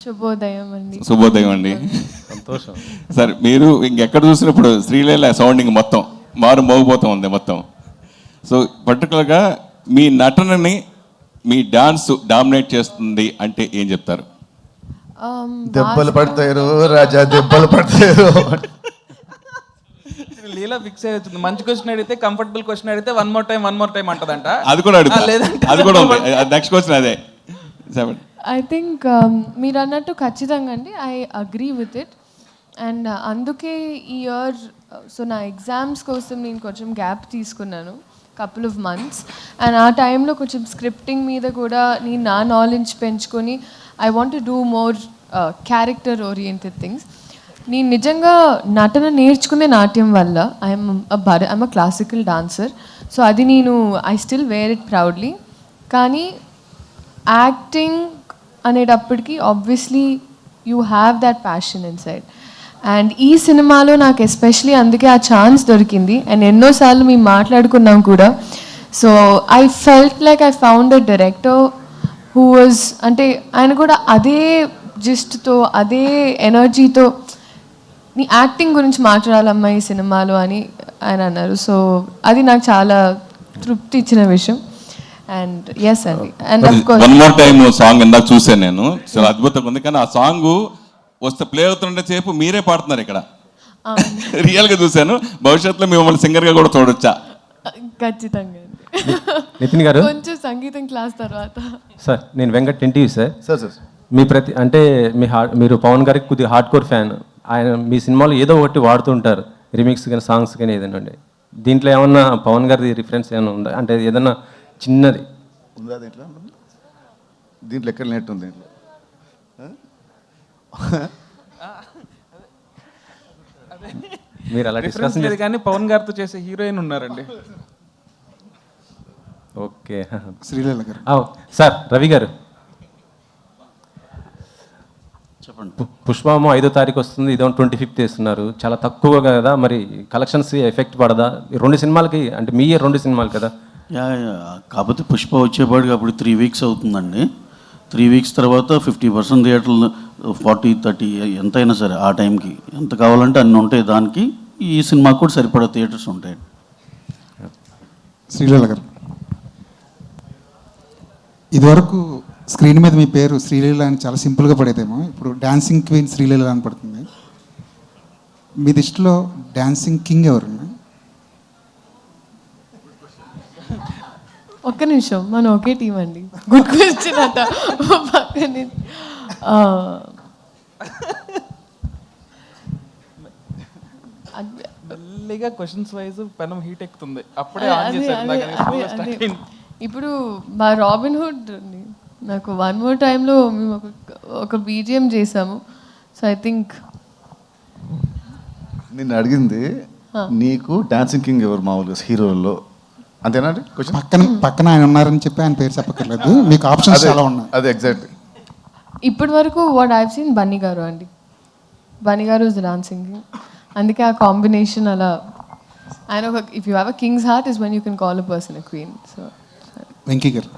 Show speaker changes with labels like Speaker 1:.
Speaker 1: శుభోదయం అండి.
Speaker 2: శుభోదయం అండి.
Speaker 3: సంతోషం
Speaker 2: సార్, మీరు ఇంకెక్కడ చూసినప్పుడు శ్రీలీల సౌండింగ్ మొత్తం మోగిపోతూ ఉంది మొత్తం. సో పర్టికులర్గా మీ నటనని మీ డాన్స్ డామినేట్ చేస్తుంది అంటే ఏం చెప్తారు?
Speaker 4: దెబ్బలు పడతారు రాజా, దెబ్బలు పడతారు.
Speaker 3: లీలా ఫిక్స్ అవుతుంది. మంచి క్వశ్చన్ అడిగితే, కంఫర్టబుల్ క్వశ్చన్ అడిగితే వన్ మోర్ టైం అంటదంట.
Speaker 2: అది కూడా అడుగుతా,
Speaker 3: లేదంటే
Speaker 2: అది కూడా ఉంది. నెక్స్ట్ క్వశ్చన్ అదే.
Speaker 1: ఐ థింక్ మీరు అన్నట్టు ఖచ్చితంగా అండి, I agree with it. And అందుకే ఈ ఇయర్ సో నా ఎగ్జామ్స్ కోసం నేను కొంచెం గ్యాప్ తీసుకున్నాను, కపుల్ ఆఫ్ మంత్స్. అండ్ ఆ టైంలో కొంచెం స్క్రిప్టింగ్ మీద కూడా నేను నా నాలెడ్జ్ పెంచుకొని I want to do more character oriented things. నేను నిజంగా నటన నేర్చుకునే నాట్యం వల్ల I'm a classical dancer. So అది నేను I still wear it proudly. కానీ యాక్టింగ్ అనేటప్పటికీ obviously you have that passion inside. And ఈ సినిమాలో నాకు ఎస్పెషలీ అందుకే ఆ ఛాన్స్ దొరికింది. అండ్ ఎన్నోసార్లు మేము మాట్లాడుకున్నాం కూడా. So I felt like I found a director who was, అంటే ఆయన కూడా అదే జిస్ట్తో అదే ఎనర్జీతో నీ యాక్టింగ్ గురించి మాట్లాడాలమ్మా ఈ సినిమాలో అని ఆయన అన్నారు. సో అది నాకు చాలా తృప్తి ఇచ్చిన విషయం. అండ్ ఎస్ అండి. And of course
Speaker 2: one more time song ఇందాక చూసాను నేను, చాలా అద్భుతంగా ఉంది. కానీ ఆ సాంగ్ వస్తే ప్లే అవుతుంటే సేపు మీరే పాడుతున్నారు ఇక్కడ, రియల్గా చూశాను. భవిష్యత్తులో మిమ్మల్ని సింగర్గా కూడా చూడొచ్చా?
Speaker 1: ఖచ్చితంగా
Speaker 5: నితిన్ గారు,
Speaker 1: కొంచెం సంగీతం క్లాస్ తర్వాత.
Speaker 5: సార్ నేను వెంకట్ ఎన్టీవీ సార్.
Speaker 4: సార్
Speaker 5: మీ అంటే మీరు పవన్ గారికి కొద్దిగా హార్డ్ కోర్ ఫ్యాన్. ఆయన మీ సినిమాలో ఏదో ఒకటి వాడుతుంటారు, రిమిక్స్ కానీ సాంగ్స్ కానీ ఏదైనా ఉండే. దీంట్లో ఏమన్నా పవన్ గారి రిఫరెన్స్ ఏమైనా ఉందా? అంటే ఏదన్నా చిన్నది
Speaker 4: ఉందా దీంట్లో ఎక్కడ నెట్ ఉంది దీంట్లో?
Speaker 5: మీరు అలా డిస్కస్
Speaker 3: లేదు కానీ పవన్ గారితో చేసే హీరోయిన్ ఉన్నారండి.
Speaker 5: ఓకే
Speaker 4: శ్రీలీల గారు.
Speaker 5: సార్ రవి గారు,
Speaker 6: చెప్పండి.
Speaker 5: పుష్పము 5వ తారీఖు వస్తుంది, ఇదో 25th వేస్తున్నారు. చాలా తక్కువ కదా, మరి కలెక్షన్స్ ఎఫెక్ట్ పడదా? 2 సినిమాలకి, అంటే మీ 2 సినిమాలు కదా.
Speaker 6: కాకపోతే పుష్ప వచ్చేపాటికి అప్పుడు 3 weeks అవుతుందండి. 3 weeks తర్వాత 50% థియేటర్లు 40-30 ఎంతైనా సరే ఆ టైంకి ఎంత కావాలంటే అన్నీ ఉంటాయి. దానికి ఈ సినిమాకి కూడా సరిపడా థియేటర్స్ ఉంటాయి.
Speaker 7: శ్రీలీల గారు, ఇదివరకు స్క్రీన్ మీద మీ పేరు శ్రీలీల అని చాలా సింపుల్గా పడేదేమో, ఇప్పుడు డాన్సింగ్ క్వీన్ శ్రీలీల అని పడుతుంది. మీ దృష్టిలో డాన్సింగ్ కింగ్ ఎవరు?
Speaker 1: ఒక్క నిమిషం, మనం ఒకే టీం అండి. గుడ్ క్వశ్చన్ అట.
Speaker 3: మెల్లిగా క్వశ్చన్స్ వైజ్ పెనం హీట్ ఎక్కుతుంది. అప్పుడే ఆన్ చేశారు.
Speaker 1: ఇప్పుడు మా రాబిన్ హుడ్ నాకు వన్ మోర్ టైంలో మేము ఒక బీజిఎం చేసాము. సో ఐ థింక్
Speaker 4: నిన్ను అడిగింది నీకు డాన్సింగ్ కింగ్ ఎవరు మామూలుగా హీరోల్లో, అంతేనా?
Speaker 7: పక్కన ఆయన ఉన్నారని చెప్పి ఆయన పేరు చెప్పక్కర్లేదు, మీకు ఆప్షన్స్ చాలా ఉన్నాయి.
Speaker 4: అదే ఎగ్జాక్ట్.
Speaker 1: ఇప్పటి వరకు వాట్ ఐవ్ సీన్ బన్నీ గారు అండి. బన్నీ గారు ఇస్ డాన్సింగ్, అందుకే ఆ కాంబినేషన్ అలా. ఆయన ఒక, if you have a king's heart is when you can call a person a queen. So
Speaker 7: Venky గారు.